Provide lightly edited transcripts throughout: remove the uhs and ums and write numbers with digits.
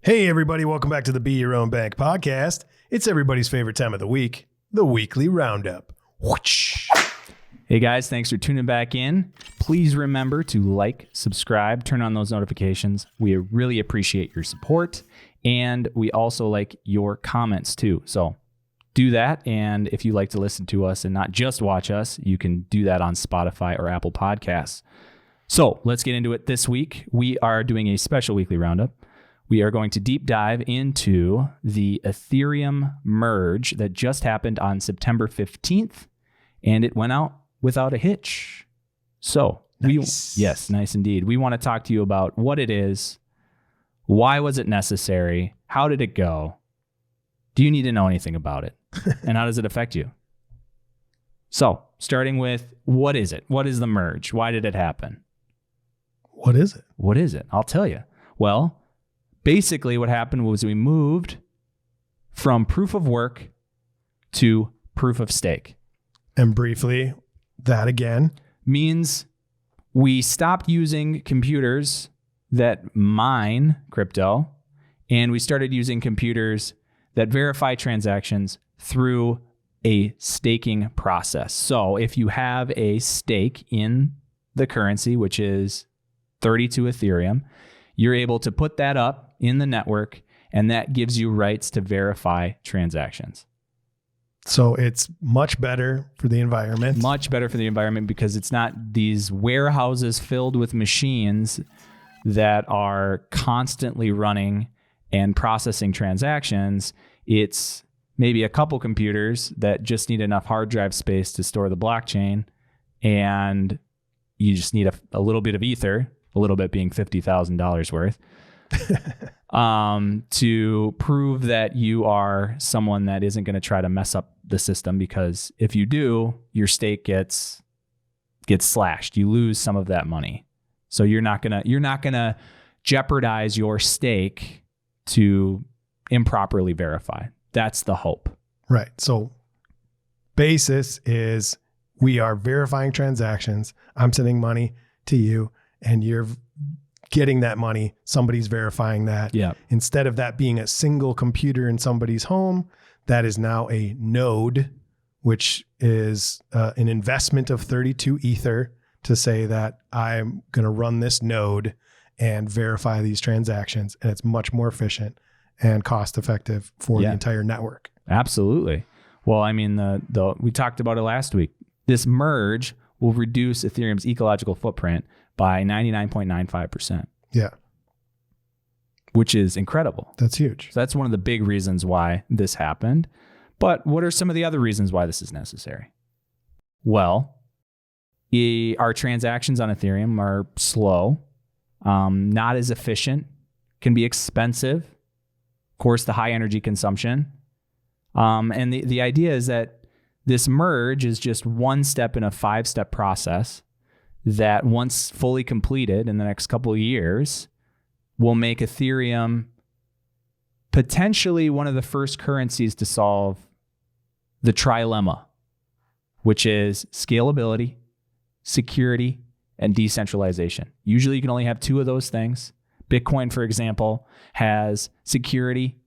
Hey, everybody. Welcome back to the Be Your Own Bank podcast. It's everybody's favorite time of the week, the weekly roundup. Whoosh. Hey, guys. Thanks for tuning back in. Please remember to like, subscribe, turn on those notifications. We really appreciate your support, and we also like your comments, too. So do that, and if you like to listen to us and not just watch us, you can do that on Spotify or Apple Podcasts. So let's get into it this week. We are doing a special weekly roundup. We are going to deep dive into the Ethereum merge that just happened on September 15th, and it went out without a hitch. So, nice. Yes, nice indeed. We want to talk to you about what it is, why was it necessary, how did it go, do you need to know anything about it, and how does it affect you? So, starting with, what is it? What is the merge? Why did it happen? What is it? What is it? I'll tell you. Well, basically, what happened was we moved from proof of work to proof of stake. And briefly, that again means we stopped using computers that mine crypto, and we started using computers that verify transactions through a staking process. So if you have a stake in the currency, which is 32 Ethereum, you're able to put that up in the network, and that gives you rights to verify transactions. So it's much better for the environment. Much better for the environment because it's not these warehouses filled with machines that are constantly running and processing transactions. It's maybe a couple computers that just need enough hard drive space to store the blockchain, and you just need a little bit of ether, a little bit being $50,000 worth, to prove that you are someone that isn't going to try to mess up the system, because if you do, your stake gets slashed. You lose some of that money. So you're not gonna jeopardize your stake to improperly verify. That's the hope. Right. So basis is we are verifying transactions. I'm sending money to you, and you're getting that money. Somebody's verifying that. Yeah. Instead of that being a single computer in somebody's home, that is now a node, which is an investment of 32 Ether to say that I'm going to run this node and verify these transactions. And it's much more efficient and cost effective for the entire network. Absolutely. Well, I mean, we talked about it last week. This merge will reduce Ethereum's ecological footprint by 99.95%. Yeah. Which is incredible. That's huge. So that's one of the big reasons why this happened. But what are some of the other reasons why this is necessary? Well, our transactions on Ethereum are slow, not as efficient, can be expensive. Of course, the high energy consumption. And the idea is that this merge is just one step in a 5-step process that, once fully completed in the next couple of years, will make Ethereum potentially one of the first currencies to solve the trilemma, which is scalability, security, and decentralization. Usually you can only have 2 of those things. Bitcoin, for example, has security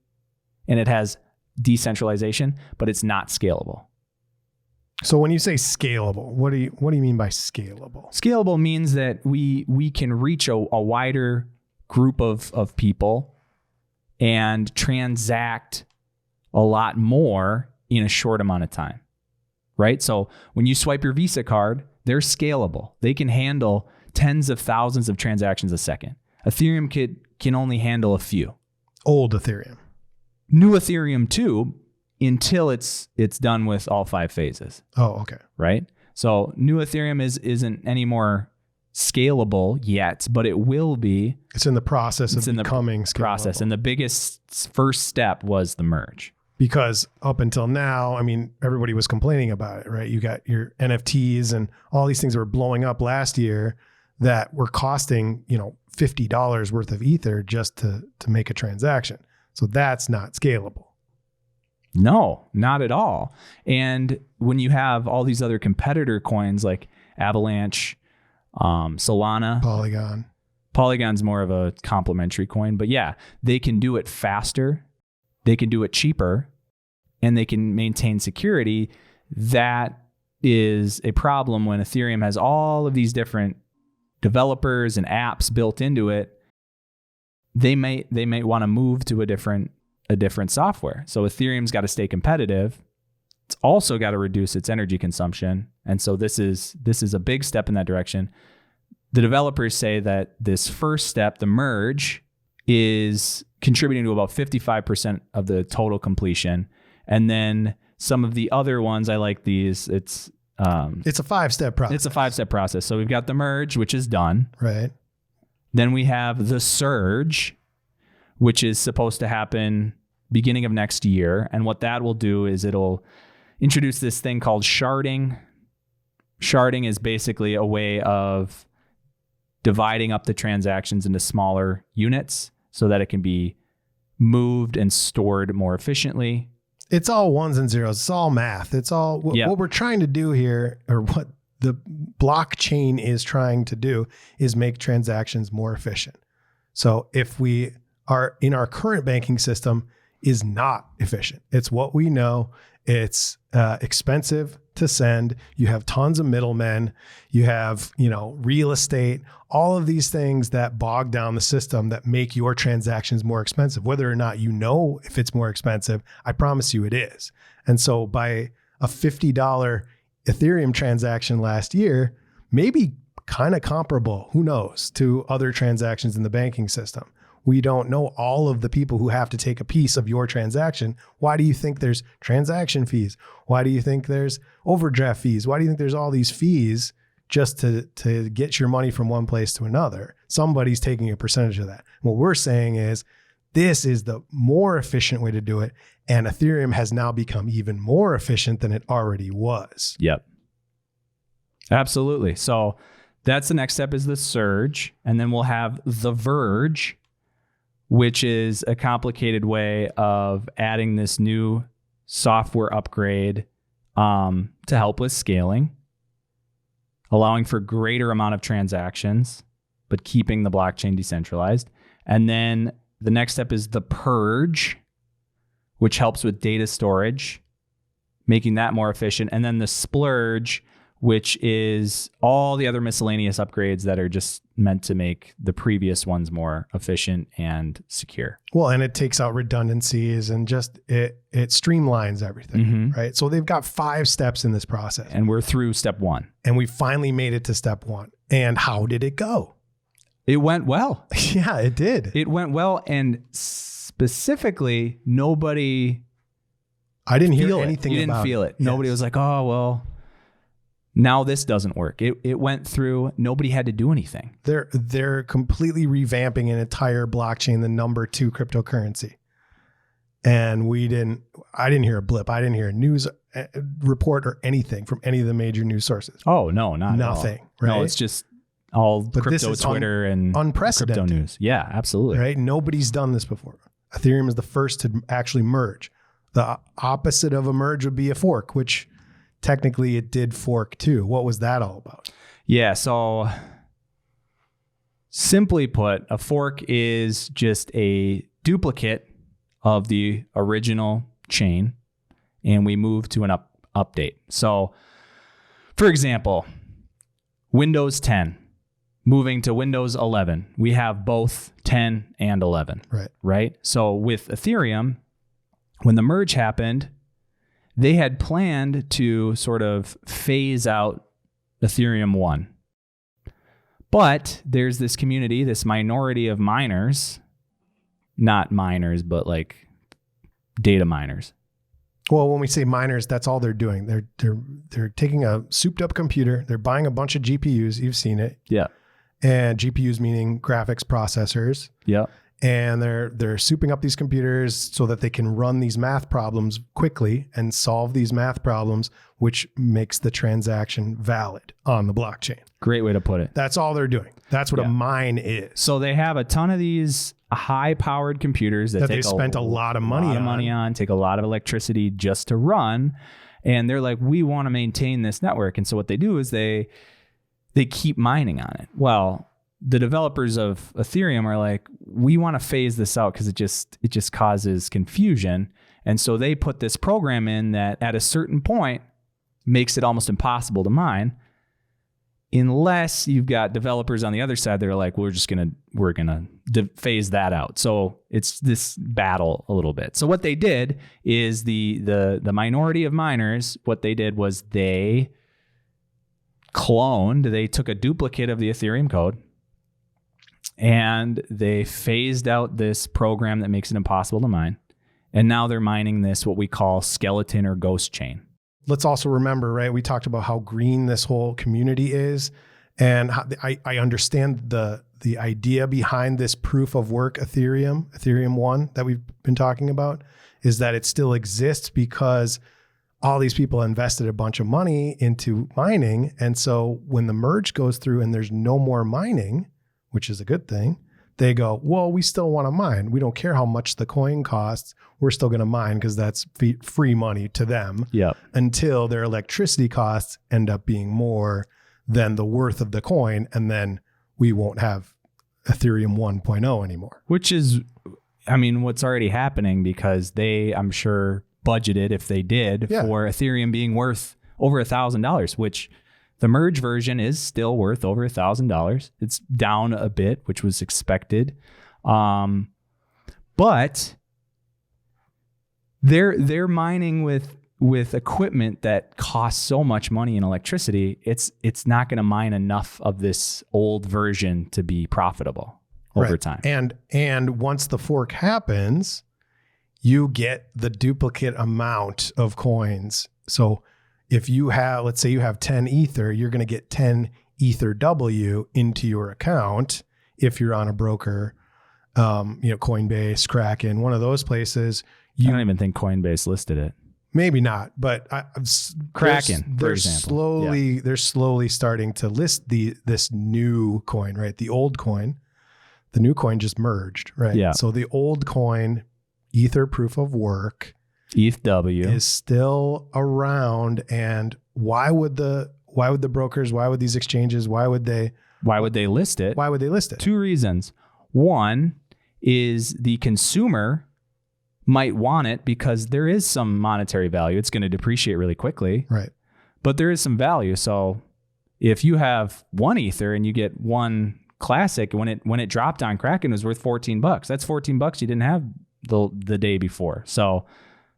and it has decentralization, but it's not scalable. So when you say scalable, what do you mean by scalable? Scalable means that we can reach a wider group of people and transact a lot more in a short amount of time, right? So when you swipe your Visa card, they're scalable. They can handle tens of thousands of transactions a second. Ethereum can only handle a few. Old Ethereum. New Ethereum too, until it's done with all 5 phases. Oh, okay. Right? So new Ethereum isn't any more scalable yet, but it will be. It's in the process of becoming scalable. And the biggest first step was the merge. Because up until now, I mean, everybody was complaining about it, right? You got your NFTs and all these things that were blowing up last year that were costing, $50 worth of Ether just to make a transaction. So that's not scalable. No, not at all. And when you have all these other competitor coins like Avalanche, Solana, Polygon's more of a complementary coin, but yeah, they can do it faster, they can do it cheaper, and they can maintain security. That is a problem when Ethereum has all of these different developers and apps built into it. They may want to move to a different software. So Ethereum's got to stay competitive. It's also got to reduce its energy consumption. And so this is a big step in that direction. The developers say that this first step, the merge, is contributing to about 55% of the total completion. And then some of the other ones, I like these. It's a 5-step process. It's a 5-step process. So we've got the merge, which is done. Right. Then we have the surge, which is supposed to happen beginning of next year. And what that will do is it'll introduce this thing called sharding. Sharding is basically a way of dividing up the transactions into smaller units so that it can be moved and stored more efficiently. It's all ones and zeros. It's all math. It's all what we're trying to do here, or what the blockchain is trying to do, is make transactions more efficient. So if we are in our current banking system is not efficient. It's what we know. It's expensive to send. You have tons of middlemen. You have, real estate, all of these things that bog down the system that make your transactions more expensive. Whether or not you know if it's more expensive, I promise you it is. And so by a $50 Ethereum transaction last year, maybe kind of comparable, who knows, to other transactions in the banking system. We don't know all of the people who have to take a piece of your transaction. Why do you think there's transaction fees? Why do you think there's overdraft fees? Why do you think there's all these fees just to get your money from one place to another? Somebody's taking a percentage of that. What we're saying is this is the more efficient way to do it. And Ethereum has now become even more efficient than it already was. Yep. Absolutely. So that's the next step, is the surge. And then we'll have the verge, which is a complicated way of adding this new software upgrade to help with scaling, allowing for greater amount of transactions, but keeping the blockchain decentralized. And then the next step is the purge, which helps with data storage, making that more efficient. And then the splurge, which is all the other miscellaneous upgrades that are just meant to make the previous ones more efficient and secure. Well, and it takes out redundancies and just it streamlines everything, right? So they've got 5 steps in this process. And we're through step 1. And we finally made it to step 1. And how did it go? It went well. Yeah, it did. It went well. And specifically, nobody... I didn't hear anything about it. You didn't feel it. Yes. Nobody was like, oh, well... Now this doesn't work. It went through. Nobody had to do anything. They're completely revamping an entire blockchain, the number 2 cryptocurrency. And I didn't hear a blip. I didn't hear a news report or anything from any of the major news sources. Oh, no, not nothing. At all. Right? No, it's just all but crypto Twitter and unprecedented crypto news. Yeah, absolutely. Right? Nobody's done this before. Ethereum is the first to actually merge. The opposite of a merge would be a fork, which technically it did fork too. What was that all about? Yeah, so simply put, a fork is just a duplicate of the original chain, and we move to an update. So, for example, Windows 10 moving to Windows 11. We have both 10 and 11. Right? So with Ethereum, when the merge happened, they had planned to sort of phase out Ethereum 1. But there's this community, this minority of miners, not miners, but like data miners. Well, when we say miners, that's all they're doing. They're taking a souped up computer, they're buying a bunch of GPUs, you've seen it. Yeah. And GPUs meaning graphics processors. Yeah. And they're souping up these computers so that they can run these math problems quickly and solve these math problems, which makes the transaction valid on the blockchain. Great way to put it. That's all they're doing. That's what a mine is. So they have a ton of these high-powered computers that they spent a lot of money on, take a lot of electricity just to run. And they're like, we want to maintain this network. And so what they do is they keep mining on it. Well, the developers of Ethereum are like, we want to phase this out because it just causes confusion. And so they put this program in that at a certain point makes it almost impossible to mine, unless you've got developers on the other side that are like, we're gonna phase that out. So it's this battle a little bit. So what they did is the minority of miners, what they did was they took a duplicate of the Ethereum code and they phased out this program that makes it impossible to mine. And now they're mining this, what we call skeleton or ghost chain. Let's also remember, right? We talked about how green this whole community is, and how I understand the idea behind this proof of work Ethereum 1 that we've been talking about, is that it still exists because all these people invested a bunch of money into mining. And so when the merge goes through and there's no more mining, which is a good thing, they go, well, we still want to mine. We don't care how much the coin costs. We're still going to mine because that's free money to them. Yep. Until their electricity costs end up being more than the worth of the coin. And then we won't have Ethereum 1.0 anymore. Which is, I mean, what's already happening, because they, I'm sure, budgeted, if they did, for Ethereum being worth over $1,000, which the merge version is still worth over $1,000. It's down a bit, which was expected. But they're mining with equipment that costs so much money in electricity. It's not going to mine enough of this old version to be profitable over time. And once the fork happens, you get the duplicate amount of coins. So if you have, let's say you have 10 Ether, you're going to get 10 Ether W into your account. If you're on a broker, Coinbase, Kraken, one of those places. I don't even think Coinbase listed it. Maybe not, but Kraken, for example. They're slowly starting to list this new coin, right? The old coin, the new coin just merged, right? Yeah. So the old coin, Ether proof of work, ETHW, is still around. And why would the brokers, why would these exchanges, why would they list it? Why would they list it? Two reasons. One is the consumer might want it because there is some monetary value. It's going to depreciate really quickly. Right. But there is some value. So if you have one Ether and you get one classic, when it dropped on Kraken, it was worth $14. That's $14 you didn't have the day before. So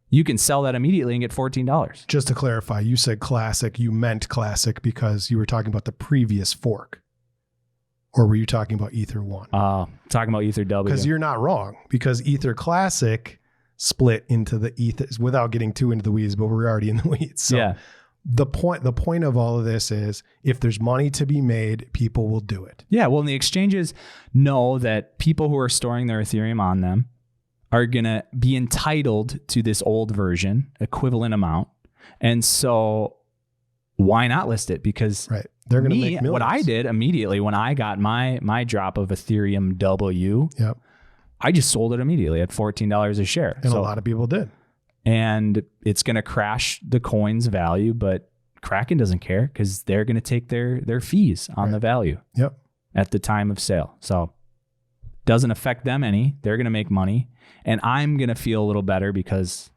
you can sell that immediately and get $14. Just to clarify, you said classic, you meant classic because you were talking about the previous fork. Or were you talking about Ether 1? Talking about Ether W. Because you're not wrong, because Ether Classic split into the Ethers, without getting too into the weeds, but we're already in the weeds. So yeah. The point of all of this is, if there's money to be made, people will do it. Yeah, well, and the exchanges know that people who are storing their Ethereum on them are going to be entitled to this old version, equivalent amount. And so why not list it? Because they're going to make millions. What I did immediately when I got my drop of Ethereum W, yep, I just sold it immediately at $14 a share. And a lot of people did. And it's going to crash the coin's value, but Kraken doesn't care because they're going to take their fees on the value at the time of sale. So doesn't affect them any. They're going to make money. And I'm going to feel a little better because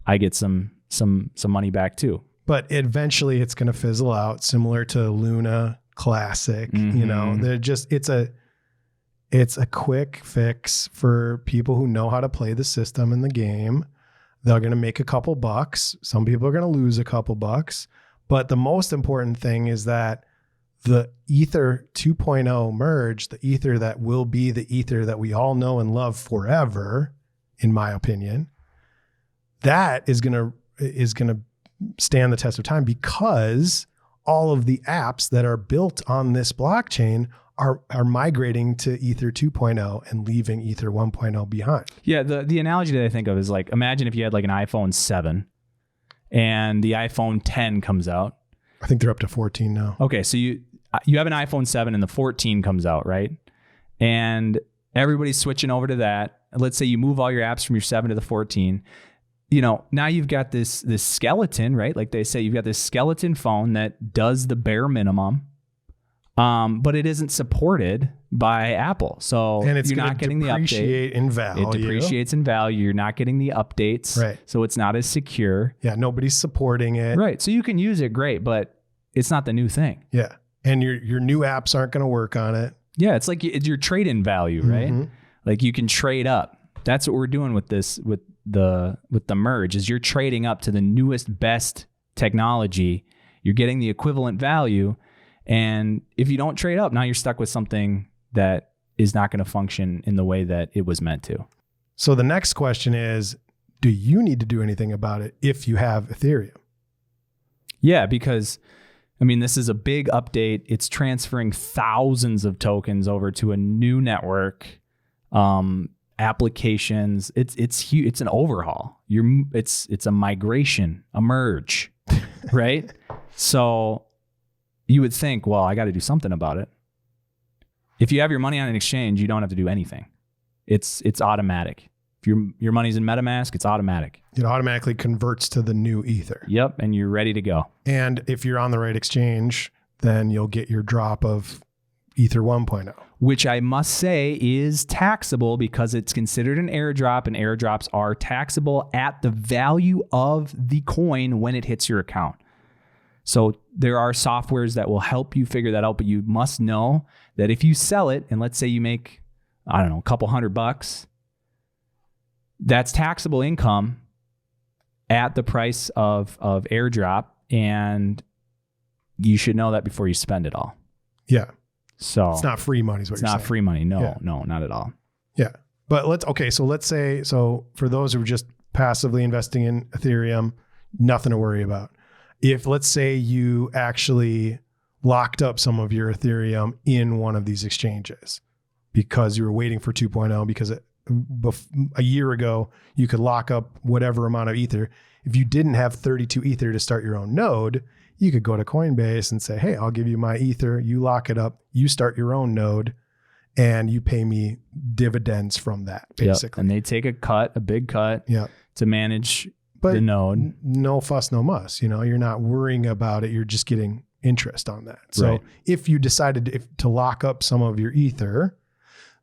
I get some money back too. But eventually it's going to fizzle out, similar to Luna Classic. Mm-hmm. You know, they're just, it's a quick fix for people who know how to play the system and the game. They're going to make a couple bucks. Some people are going to lose a couple bucks. But the most important thing is that the Ether 2.0 merge, the Ether that will be the Ether that we all know and love forever, in my opinion, that is going to stand the test of time, because all of the apps that are built on this blockchain are migrating to Ether 2.0 and leaving Ether 1.0 behind. Yeah, the analogy that I think of is like, imagine if you had like an iPhone 7 and the iPhone 10 comes out. I think they're up to 14 now. Okay, so you have an iPhone 7 and the 14 comes out, right? And everybody's switching over to that. Let's say you move all your apps from your 7 to the 14. You know, now you've got this skeleton, right? Like they say, you've got this skeleton phone that does the bare minimum But it isn't supported by Apple. So and it's you're not getting the update. In value. It depreciates in value. You're not getting the updates. Right. So it's not as secure. Yeah. Nobody's supporting it. Right. So you can use it great, but it's not the new thing. Yeah. And your new apps aren't going to work on it. Yeah. It's like it's your trade-in value, right? Mm-hmm. Like you can trade up. That's what we're doing with this, with the merge, is you're trading up to the newest, best technology. You're getting the equivalent value. And if you don't trade up, now you're stuck with something that is not going to function in the way that it was meant to. So the next question is, do you need to do anything about it if you have Ethereum? Yeah, because I mean, this is a big update. It's transferring thousands of tokens over to a new network, applications. It's huge. It's an overhaul. It's a migration, a merge, right? So you would think, well, I got to do something about it. If you have your money on an exchange, you don't have to do anything. It's automatic. If your money's in MetaMask, it's automatic. It automatically converts to the new Ether. Yep, and you're ready to go. And if you're on the right exchange, then you'll get your drop of Ether 1.0. Which I must say is taxable because it's considered an airdrop, and airdrops are taxable at the value of the coin when it hits your account. So there are softwares that will help you figure that out, but you must know that if you sell it, and let's say you make, I don't know, a couple $100, that's taxable income at the price of airdrop, and you should know that before you spend it all. Yeah. So it's not free money is what it's you're not saying. free money. No, Yeah. no, not at all. Yeah. But let's say, so for those who are just passively investing in Ethereum, nothing to worry about. If let's say you actually locked up some of your Ethereum in one of these exchanges because you were waiting for 2.0, because a year ago you could lock up whatever amount of Ether. If you didn't have 32 Ether to start your own node, you could go to Coinbase and say, hey, I'll give you my Ether. You lock it up. You start your own node and you pay me dividends from that, basically. Yep. And they take a big cut to manage the node. No fuss, no muss. You're not worrying about it. You're just getting interest on that. So if you decided to lock up some of your Ether,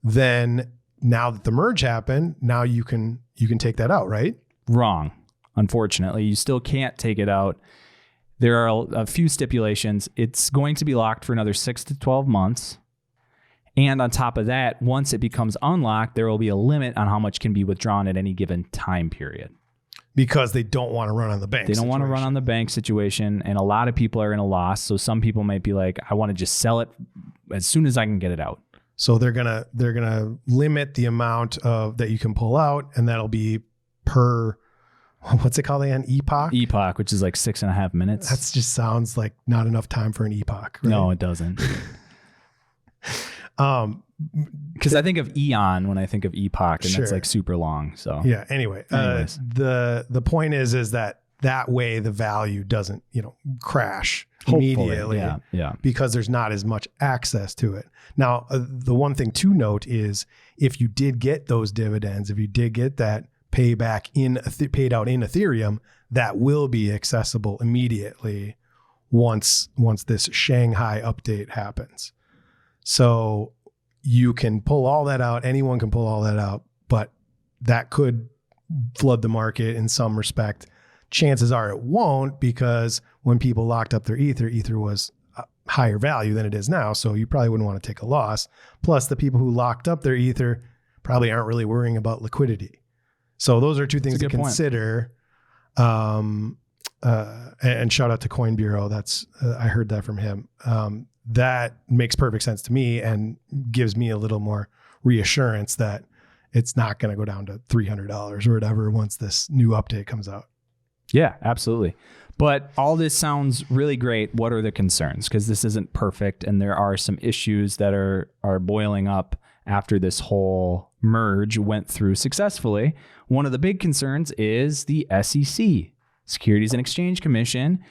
then now that the merge happened, now you can take that out, right? Wrong. Unfortunately, you still can't take it out. There are a few stipulations. It's going to be locked for another 6 to 12 months. And on top of that, once it becomes unlocked, there will be a limit on how much can be withdrawn at any given time period. Because they don't want to run on the bank. They don't want to run on the bank situation. And a lot of people are in a loss. So some people might be like, I want to just sell it as soon as I can get it out. So they're gonna limit the amount of that you can pull out, and that'll be per, what's it called again? Epoch? Epoch, which is like 6.5 minutes. That just sounds like not enough time for an epoch. Right? No, it doesn't. Because I think of eon when I think of epoch, and that's like super long. So yeah. Anyway, the point is that way the value doesn't crash immediately. Yeah. Because there's not as much access to it. Now, the one thing to note is if you did get those dividends, if you did get that payback paid out in Ethereum, that will be accessible immediately once this Shanghai update happens. So you can pull all that out. Anyone can pull all that out, but that could flood the market in some respect. Chances are it won't, because when people locked up their Ether was a higher value than it is now. So you probably wouldn't want to take a loss. Plus, the people who locked up their Ether probably aren't really worrying about liquidity. So those are two things to consider. And shout out to Coin Bureau. I heard that from him. That makes perfect sense to me and gives me a little more reassurance that it's not going to go down to $300 or whatever once this new update comes out. Yeah, absolutely. But all this sounds really great. What are the concerns? Because this isn't perfect, and there are some issues that are boiling up after this whole merge went through successfully. One of the big concerns is the SEC, Securities and Exchange Commission.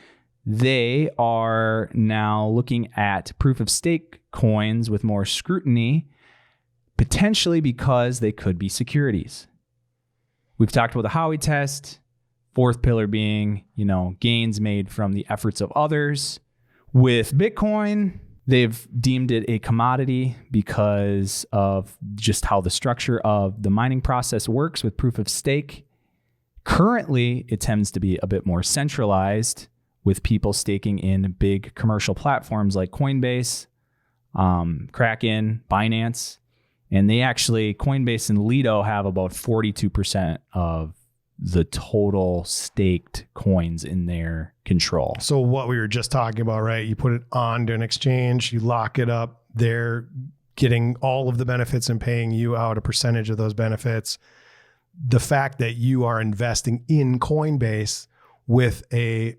They are now looking at proof of stake coins with more scrutiny, potentially because they could be securities. We've talked about the Howey test. Fourth pillar being, gains made from the efforts of others. With Bitcoin, They've deemed it a commodity because of just how the structure of the mining process works with proof of stake. Currently, it tends to be a bit more centralized with people staking in big commercial platforms like Coinbase, Kraken, Binance. And Coinbase and Lido have about 42% of the total staked coins in their control. So what we were just talking about, right? You put it onto an exchange, you lock it up. They're getting all of the benefits and paying you out a percentage of those benefits. The fact that you are investing in Coinbase with a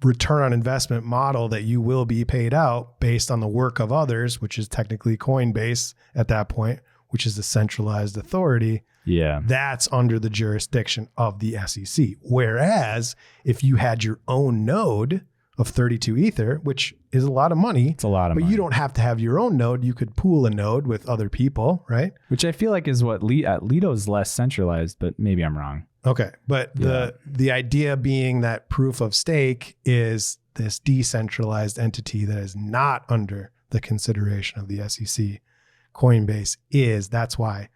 return on investment model that you will be paid out based on the work of others, which is technically Coinbase at that point, which is the centralized authority. Yeah. That's under the jurisdiction of the SEC. Whereas if you had your own node of 32 Ether, which is a lot of money. It's a lot of money. But you don't have to have your own node. You could pool a node with other people, right? Which I feel like is what Lido's less centralized, but maybe I'm wrong. Okay. But the idea being that proof of stake is this decentralized entity that is not under the consideration of the SEC. Coinbase is. That's why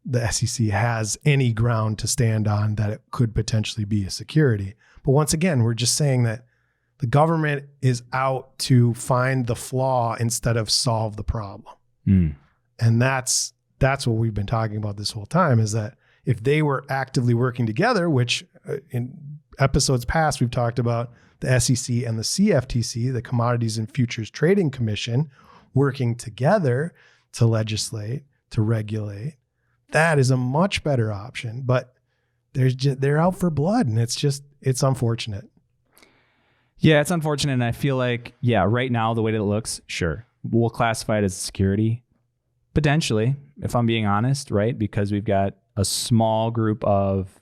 the SEC has any ground to stand on that it could potentially be a security. But once again, we're just saying that the government is out to find the flaw instead of solve the problem. And that's what we've been talking about this whole time, is that if they were actively working together, which in episodes past, we've talked about the SEC and the CFTC, the Commodities and Futures Trading Commission, working together to legislate, to regulate. That is a much better option, but they're out for blood, and it's unfortunate. Yeah, it's unfortunate. And I feel like, right now, the way that it looks, sure, we'll classify it as security. Potentially, if I'm being honest, right? Because we've got a small group of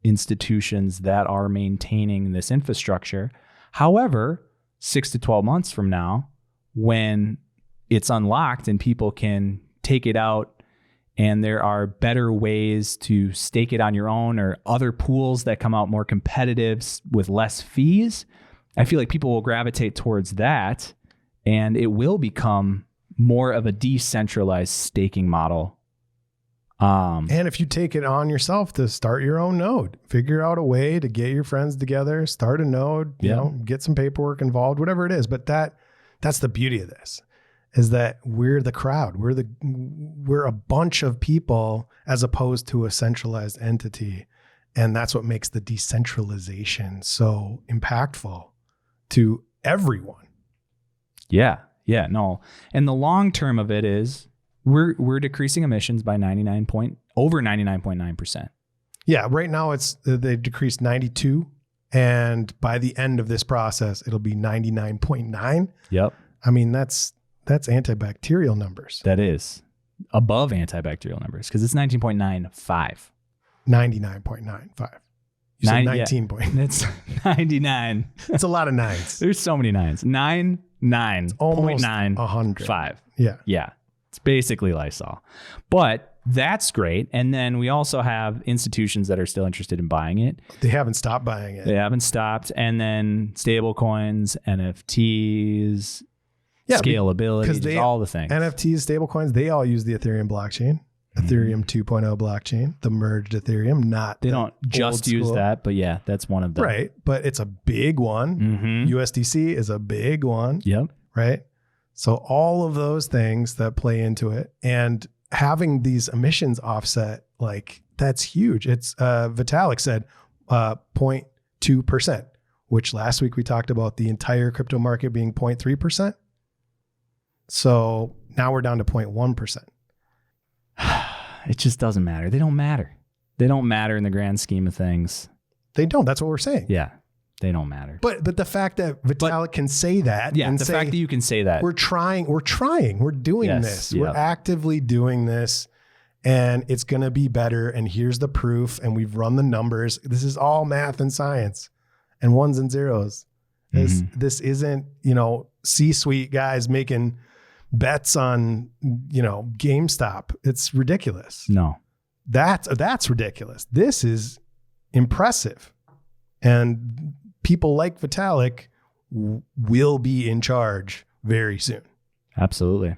institutions that are maintaining this infrastructure. However, 6 to 12 months from now, when it's unlocked and people can take it out, and there are better ways to stake it on your own, or other pools that come out more competitive with less fees, I feel like people will gravitate towards that, and it will become more of a decentralized staking model. And if you take it on yourself to start your own node, figure out a way to get your friends together, start a node, you know, get some paperwork involved, whatever it is. But that's the beauty of this, is that we're the crowd. We're a bunch of people as opposed to a centralized entity. And that's what makes the decentralization so impactful to everyone. Yeah. No. And the long term of it is we're decreasing emissions by over 99.9%. Yeah. Right now they decreased 92. And by the end of this process, it'll be 99.9. Yep. I mean, that's antibacterial numbers. That is above antibacterial numbers, because it's 19.95. 99.95. You said 19 point. It's 99. It's a lot of nines. There's so many nines. 99.95. Yeah. It's basically Lysol. But that's great. And then we also have institutions that are still interested in buying it. They haven't stopped buying it. They haven't stopped. And then stable coins, NFTs, scalability, just all the things. NFTs, stable coins, they all use the Ethereum blockchain. Ethereum 2.0 blockchain, the merged Ethereum, They don't just use that, but yeah, that's one of them. Right. But it's a big one. USDC is a big one. Yep. Right. So all of those things that play into it, and having these emissions offset, like, that's huge. It's Vitalik said 0.2%, which last week we talked about the entire crypto market being 0.3%. So now we're down to 0.1%. It just doesn't matter. They don't matter. They don't matter in the grand scheme of things. They don't. That's what we're saying. Yeah, they don't matter. But the fact that Vitalik can say that, and the fact that you can say that, we're trying, we're doing this. Yep. We're actively doing this, and it's going to be better. And here's the proof. And we've run the numbers. This is all math and science, and ones and zeros. This isn't, C-suite guys making bets on, GameStop. It's ridiculous. No, that's ridiculous. This is impressive. And people like Vitalik will be in charge very soon. Absolutely.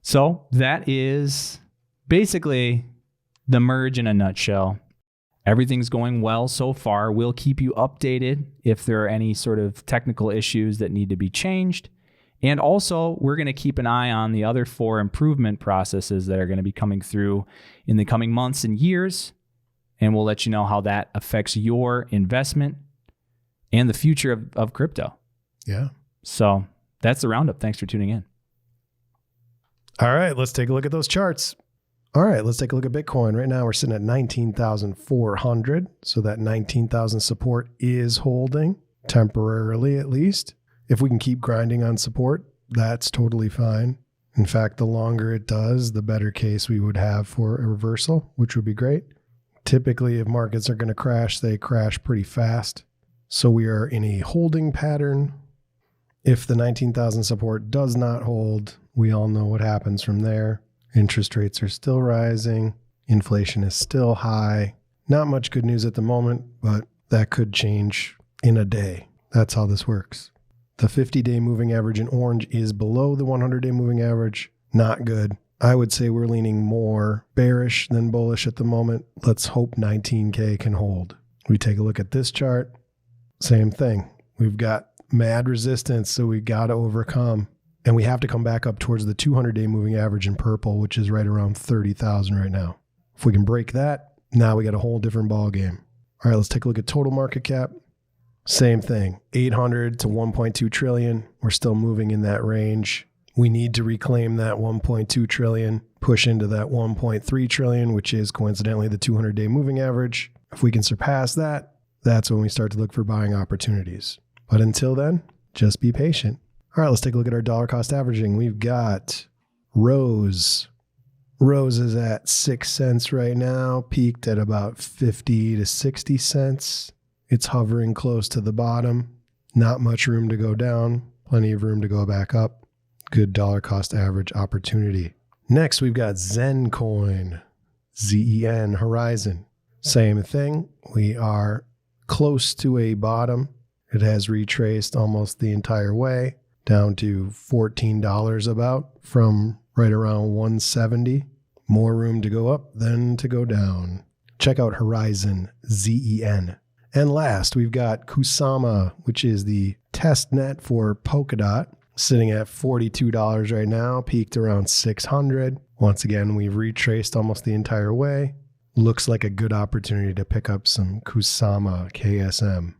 So that is basically the merge in a nutshell. Everything's going well so far. We'll keep you updated if there are any sort of technical issues that need to be changed. And also, we're going to keep an eye on the other 4 improvement processes that are going to be coming through in the coming months and years. And we'll let you know how that affects your investment and the future of crypto. Yeah. So that's the Roundup. Thanks for tuning in. All right, let's take a look at those charts. All right, let's take a look at Bitcoin. Right now, we're sitting at 19,400. So that 19,000 support is holding, temporarily at least. If we can keep grinding on support, that's totally fine. In fact, the longer it does, the better case we would have for a reversal, which would be great. Typically, if markets are going to crash, they crash pretty fast. So we are in a holding pattern. If the 19,000 support does not hold, we all know what happens from there. Interest rates are still rising. Inflation is still high. Not much good news at the moment, but that could change in a day. That's how this works. The 50-day moving average in orange is below the 100-day moving average. Not good. I would say we're leaning more bearish than bullish at the moment. Let's hope 19K can hold. We take a look at this chart. Same thing. We've got mad resistance, so we got to overcome. And we have to come back up towards the 200-day moving average in purple, which is right around 30,000 right now. If we can break that, now we got a whole different ball game. All right, let's take a look at total market cap. Same thing, 800 to 1.2 trillion. We're still moving in that range. We need to reclaim that 1.2 trillion, push into that 1.3 trillion, which is coincidentally the 200-day moving average. If we can surpass that, that's when we start to look for buying opportunities. But until then, just be patient. All right, let's take a look at our dollar cost averaging. We've got Rose. Rose is at 6 cents right now, peaked at about 50 to 60 cents. It's hovering close to the bottom. Not much room to go down, plenty of room to go back up. Good dollar cost average opportunity. Next, we've got Zen Coin, ZEN Horizon. Same thing. We are close to a bottom. It has retraced almost the entire way down to $14 about from right around 170. More room to go up than to go down. Check out Horizon, ZEN. And last, we've got Kusama, which is the test net for Polkadot, sitting at $42 right now, peaked around 600. Once again, we've retraced almost the entire way. Looks like a good opportunity to pick up some Kusama KSM.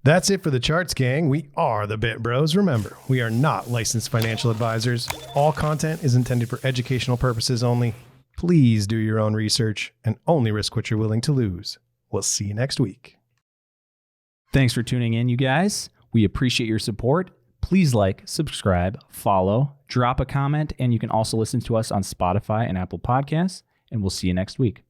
That's it for the charts, gang. We are the Bit Bros. Remember, we are not licensed financial advisors. All content is intended for educational purposes only. Please do your own research and only risk what you're willing to lose. We'll see you next week. Thanks for tuning in, you guys. We appreciate your support. Please like, subscribe, follow, drop a comment, and you can also listen to us on Spotify and Apple Podcasts, and we'll see you next week.